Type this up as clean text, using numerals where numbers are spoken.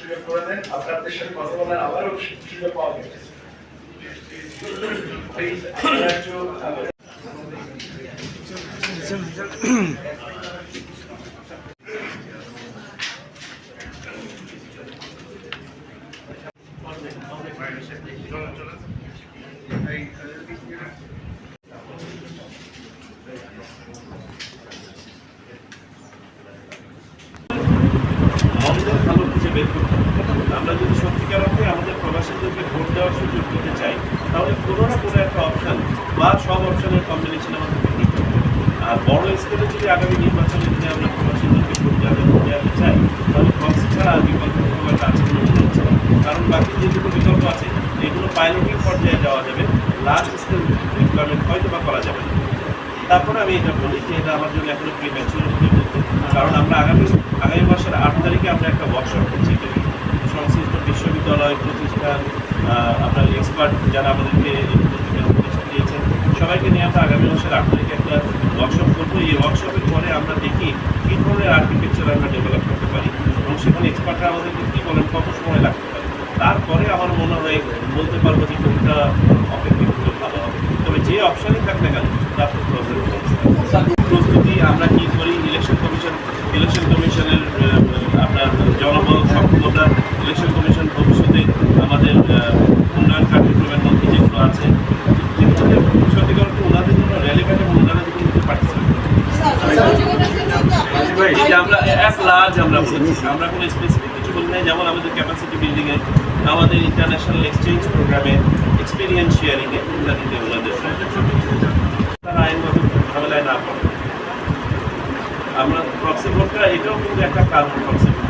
সুযোগ করে দেন, আপনাদের সাথে কথা বলার আবারও সুযোগ পাওয়া গেছে। ভালো খুঁজে বের করতে হবে। আমরা যদি সত্যিকার অর্থে আমাদের প্রবাসীদেরকে ভোট দেওয়ার সুযোগ দিতে চাই, তাহলে কোনো না কোনো একটা অপশন বা সব অপশনের কম্বিনেশন আমাদেরকে নিতে হবে। আর বড় স্কেলে যদি আগামী নির্বাচনে যদি আমরা প্রবাসীদেরকে ভোট দেওয়াতে চাই, তাহলে প্রক্সি ছাড়া আর বিকল্প খুব একটা আছে বলে মনে হচ্ছে না। কারণ বাকি যে দুটো বিকল্প আছে এগুলো পাইলটিং পর্যায়ে যাওয়া যাবে, লার্জ স্কেল ডিপ্লয়মেন্ট হয়তো বা করা যাবে না। তারপরে আমি এটা বলি যে এটা আমার জন্য এখনো প্রিম্যাচুর হতে বলতে, কারণ আমরা আগামী মাসের 8 তারিখে আমরা একটা ওয়ার্কশপ করছি সংশ্লিষ্ট বিশ্ববিদ্যালয় প্রতিষ্ঠান, আপনার এক্সপার্ট যারা আমাদেরকে উপদেশ দিয়েছেন সবাইকে নিয়ে আমরা আগামী মাসের 8 তারিখে একটা ওয়ার্কশপ করবো। এই ওয়ার্কশপের পরে আমরা দেখি কী ধরনের আর্কিটেকচার আমরা ডেভেলপ করতে পারি এবং সেখানে এক্সপার্টরা আমাদেরকে কী বলেন, কত সময় লাগতে পারে। তারপরে আমার মনে হয় বলতে পারবো যে কোনটা অপেক্ষাকৃত ভালো হবে। তবে যে অপশানই থাক না কেন তার প্রস্তুতি আমরা কী করি, ইলেকশন কমিশনের আপনার জনবল সক্ষমতা, ইলেকশন কমিশন ভবিষ্যতে আমাদের উন্নয়ন কার্যক্রমের মধ্যে যেগুলো আছে যেগুলোতে সত্যিকার অর্থে ওনাদের জন্য রেলিভেন্ট এবং ওনারা যেগুলো পার্টিসিপেট আমরা এক লার্জ আমরা বলেছি, আমরা কোনো স্পেসিফিক কিছু বলি নাই। যেমন আমাদের ক্যাপাসিটি বিল্ডিংয়ে, আমাদের ইন্টারন্যাশনাল এক্সচেঞ্জ প্রোগ্রামে, এক্সপিরিয়েন্স শেয়ারিংয়ে ইত্যাদিতে ওনাদের তারা আইনগত ঝামেলায় না পড়ে। আমরা প্রক্সি ভোটটা এটাও কিন্তু একটা কারণ প্রক্সি ভোট।